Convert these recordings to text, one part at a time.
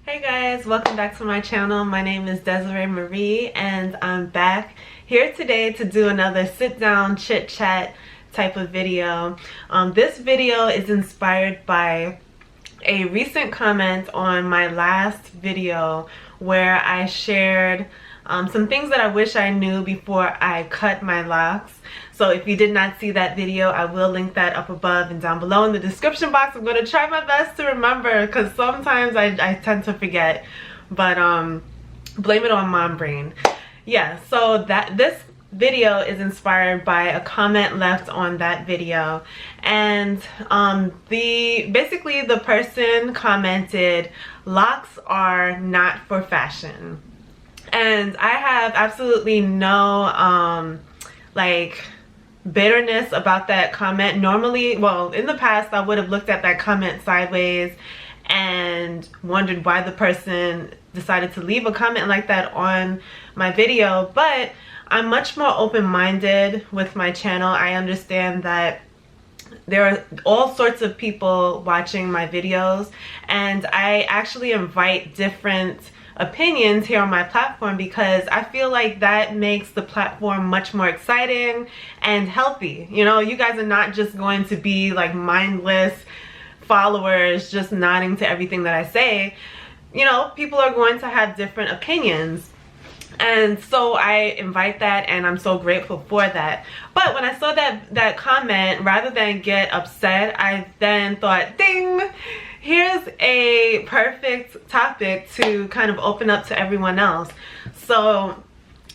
Hey guys, welcome back to my channel. My name is Desiree Marie and I'm back here today to do another sit down chit chat type of video. This video is inspired by a recent comment on my last video where I shared some things that I wish I knew before I cut my locks. So if you did not see that video, I will link that up above and down below in the description box. I'm going to try my best to remember because sometimes I tend to forget, but blame it on mom brain. Yeah, so this video is inspired by a comment left on that video, and basically the person commented, "Locks are not for fashion." And I have absolutely no like bitterness about that comment. Normally, well, in the past I would have looked at that comment sideways and wondered why the person decided to leave a comment like that on my video, but I'm much more open-minded with my channel. I understand that there are all sorts of people watching my videos, and I actually invite different opinions here on my platform because I feel like that makes the platform much more exciting and healthy. You know, you guys are not just going to be like mindless followers just nodding to everything that I say. You know, people are going to have different opinions. And so I invite that, and I'm so grateful for that. But when I saw that comment, rather than get upset, I then thought, ding, here's a perfect topic to kind of open up to everyone else. So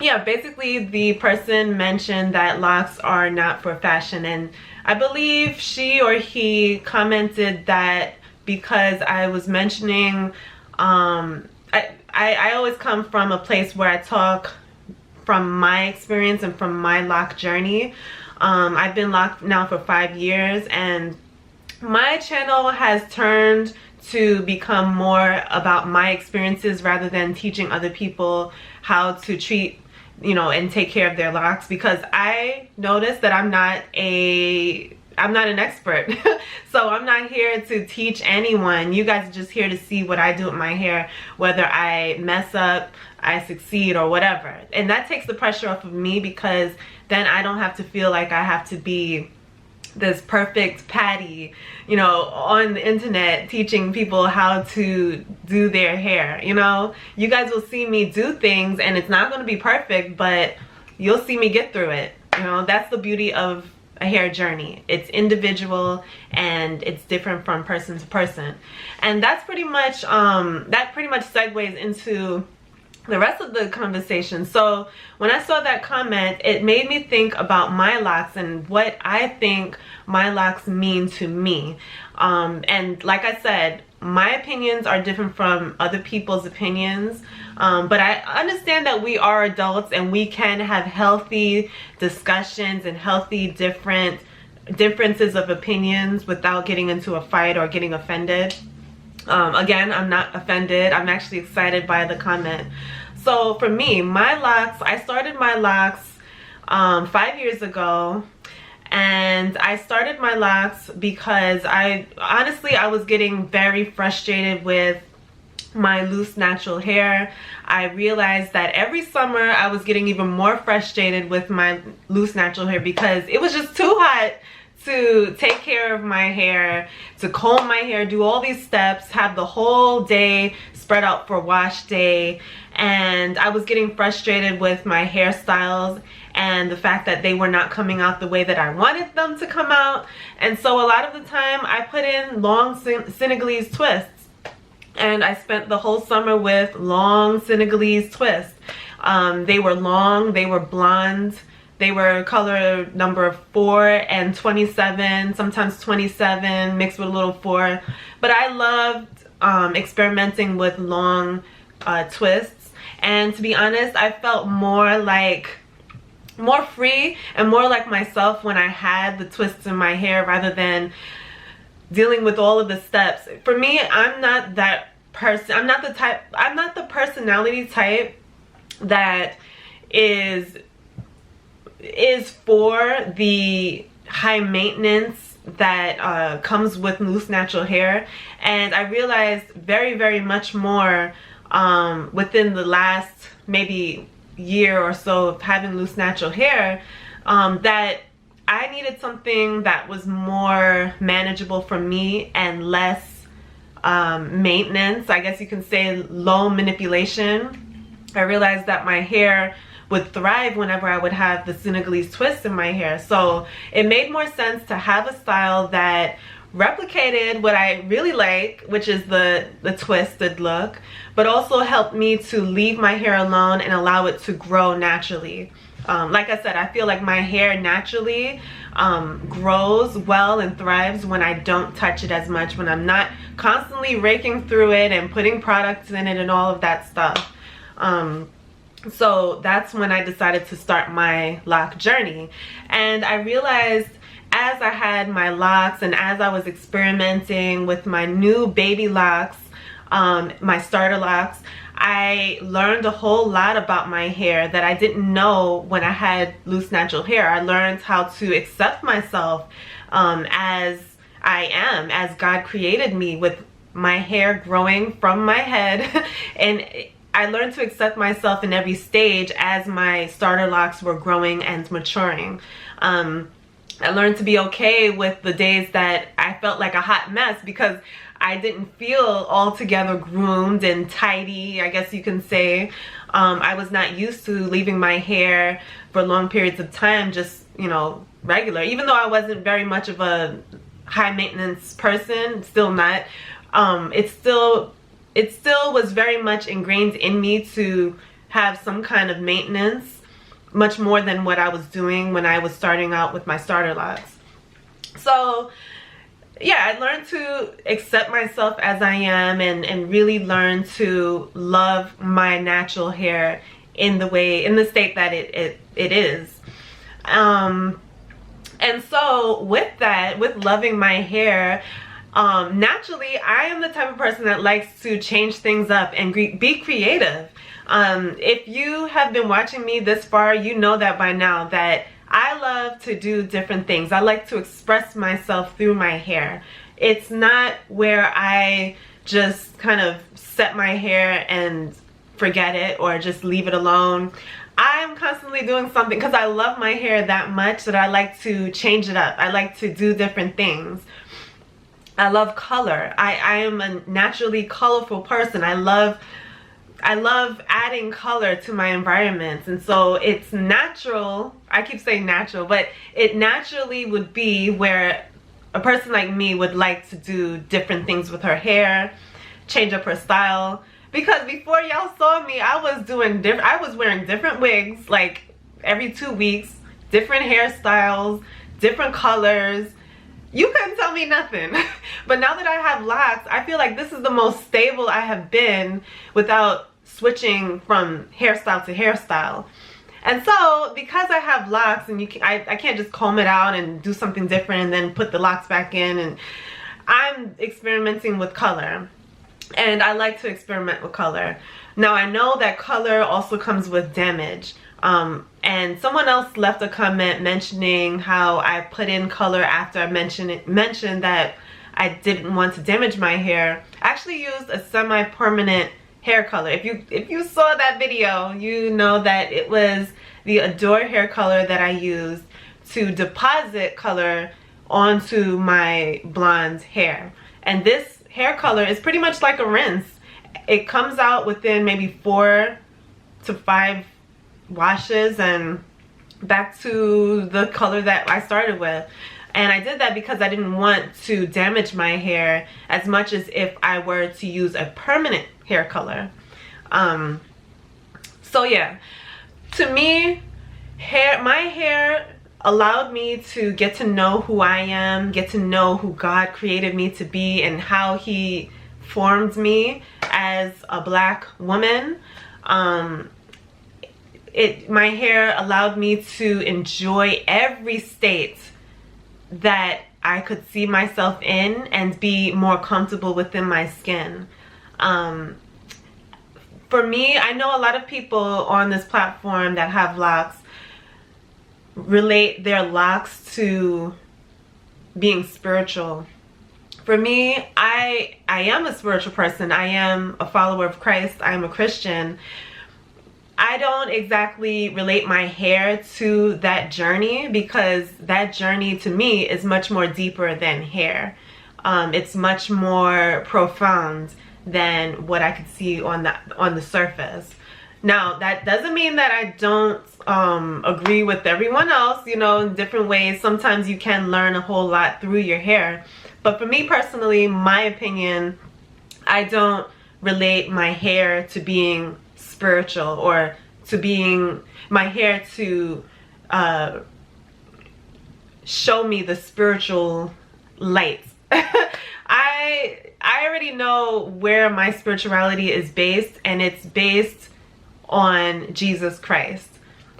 yeah, basically the person mentioned that locks are not for fashion, and I believe she or he commented that because I was mentioning I always come from a place where I talk from my experience and from my lock journey. I've been locked now for 5 years, and my channel has turned to become more about my experiences rather than teaching other people how to treat, you know, and take care of their locks, because I noticed that I'm not an expert. So I'm not here to teach anyone. You guys are just here to see what I do with my hair, whether I mess up, I succeed, or whatever. And that takes the pressure off of me, because then I don't have to feel like I have to be this perfect patty, you know, on the internet teaching people how to do their hair. You know, you guys will see me do things and it's not going to be perfect, but you'll see me get through it. You know, that's the beauty of a hair journey. It's individual and it's different from person to person. And that's pretty much that pretty much segues into the rest of the conversation. So when I saw that comment, it made me think about my locks and what I think my locks mean to me. And like I said, my opinions are different from other people's opinions, but I understand that we are adults and we can have healthy discussions and healthy differences of opinions without getting into a fight or getting offended. Again, I'm not offended. I'm actually excited by the comment. So for me, my locks, I started my locks 5 years ago. And I started my locks because I was getting very frustrated with my loose natural hair. I realized that every summer I was getting even more frustrated with my loose natural hair because it was just too hot to take care of my hair, to comb my hair, do all these steps, have the whole day spread out for wash day. And I was getting frustrated with my hairstyles and the fact that they were not coming out the way that I wanted them to come out. And so a lot of the time I put in long Senegalese twists, and I spent the whole summer with long Senegalese twists. They were long, they were blonde, they were color number 4 and 27, sometimes 27 mixed with a little 4. But I loved experimenting with long twists, and to be honest, I felt more free and more like myself when I had the twists in my hair rather than dealing with all of the steps. For me, I'm not that person. I'm not the personality type that is for the high maintenance that comes with loose natural hair, and I realized very much more within the last maybe year or so of having loose natural hair, that I needed something that was more manageable for me and less maintenance. I guess you can say low manipulation. I realized that my hair would thrive whenever I would have the Senegalese twist in my hair. So it made more sense to have a style that replicated what I really like, which is the twisted look, but also helped me to leave my hair alone and allow it to grow naturally. Like I said, I feel like my hair naturally grows well and thrives when I don't touch it as much, when I'm not constantly raking through it and putting products in it and all of that stuff. So that's when I decided to start my lock journey. And I realized as I had my locks and as I was experimenting with my new baby locks, my starter locks, I learned a whole lot about my hair that I didn't know when I had loose natural hair. I learned how to accept myself as I am, as God created me, with my hair growing from my head. And I learned to accept myself in every stage as my starter locks were growing and maturing. I learned to be okay with the days that I felt like a hot mess because I didn't feel altogether groomed and tidy, I guess you can say. I was not used to leaving my hair for long periods of time, just, you know, regular. Even though I wasn't very much of a high maintenance person, still not, it still was very much ingrained in me to have some kind of maintenance, much more than what I was doing when I was starting out with my starter locks. So yeah, I learned to accept myself as I am and really learn to love my natural hair in the state that it is. And so with that, with loving my hair, naturally I am the type of person that likes to change things up and be creative. If you have been watching me this far, you know that by now that I love to do different things. I like to express myself through my hair. It's not where I just kind of set my hair and forget it or just leave it alone. I'm constantly doing something because I love my hair that much that I like to change it up. I like to do different things. I love color. I am a naturally colorful person. I love adding color to my environments, and so it's natural. I keep saying natural, but it naturally would be where a person like me would like to do different things with her hair, change up her style. Because before y'all saw me, I was wearing different wigs like every 2 weeks, different hairstyles, different colors. You couldn't tell me nothing. But now that I have locks, I feel like this is the most stable I have been without switching from hairstyle to hairstyle. And so because I have locks and I can't just comb it out and do something different and then put the locks back in, and I'm experimenting with color. And I like to experiment with color. Now I know that color also comes with damage. And someone else left a comment mentioning how I put in color after I mentioned that I didn't want to damage my hair. I actually used a semi-permanent hair color. If you saw that video, you know that it was the Adore hair color that I used to deposit color onto my blonde hair. And this hair color is pretty much like a rinse. It comes out within maybe 4 to 5 washes and back to the color that I started with. And I did that because I didn't want to damage my hair as much as if I were to use a permanent hair color. So yeah, to me, my hair allowed me to get to know who I am, get to know who God created me to be and how He formed me as a Black woman. My hair allowed me to enjoy every state that I could see myself in and be more comfortable within my skin. For me, I know a lot of people on this platform that have locks relate their locks to being spiritual. For me, I am a spiritual person. I am a follower of Christ. I am a Christian. I don't exactly relate my hair to that journey, because that journey to me is much more deeper than hair. It's much more profound than what I could see on the surface. Now, that doesn't mean that I don't agree with everyone else, you know, in different ways. Sometimes you can learn a whole lot through your hair. But for me personally, my opinion, I don't relate my hair to being spiritual, or to being my hair to show me the spiritual light. I already know where my spirituality is based, and it's based on Jesus Christ.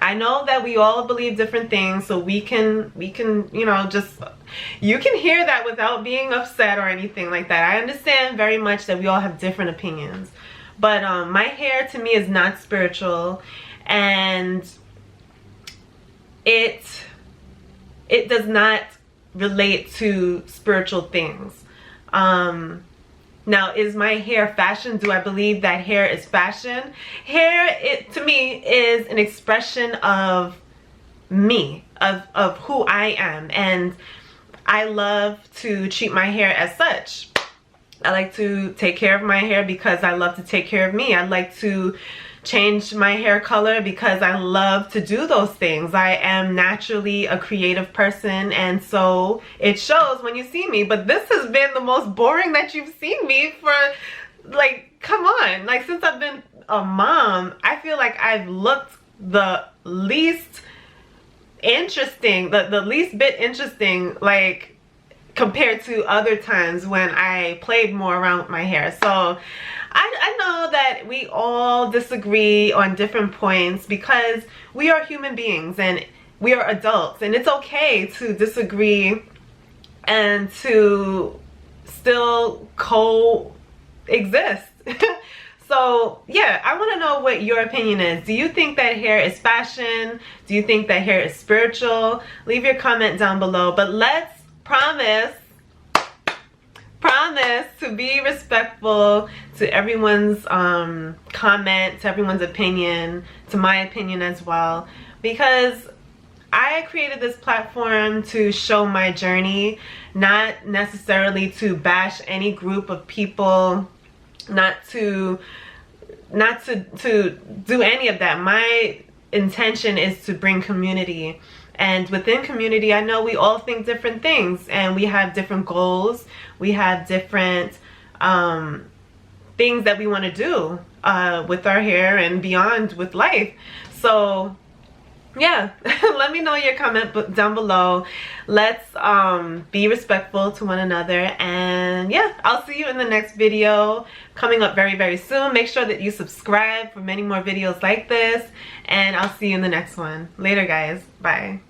I know that we all believe different things, so we can, you know, just, you can hear that without being upset or anything like that. I understand very much that we all have different opinions. But my hair to me is not spiritual, and it does not relate to spiritual things. Now, is my hair fashion? Do I believe that hair is fashion? Hair, to me, is an expression of me, of who I am, and I love to treat my hair as such. I like to take care of my hair because I love to take care of me. I like to change my hair color because I love to do those things. I am naturally a creative person, and so it shows when you see me. But this has been the most boring that you've seen me for, like, come on. Like, since I've been a mom, I feel like I've looked the least interesting, the least bit interesting, like, compared to other times when I played more around with my hair. So I know that we all disagree on different points, because we are human beings and we are adults, and it's okay to disagree and to still coexist. So yeah, I want to know what your opinion is. Do you think that hair is fashion? Do you think that hair is spiritual? Leave your comment down below. But let's promise to be respectful to everyone's comment, to everyone's opinion, to my opinion as well, because I created this platform to show my journey, not necessarily to bash any group of people, not to do any of that. My intention is to bring community. And within community, I know we all think different things, and we have different goals. We have different things that we want to do with our hair and beyond with life. So yeah, let me know your comment down below. Let's be respectful to one another, and yeah, I'll see you in the next video coming up very, very soon. Make sure that you subscribe for many more videos like this, and I'll see you in the next one. Later, guys. Bye.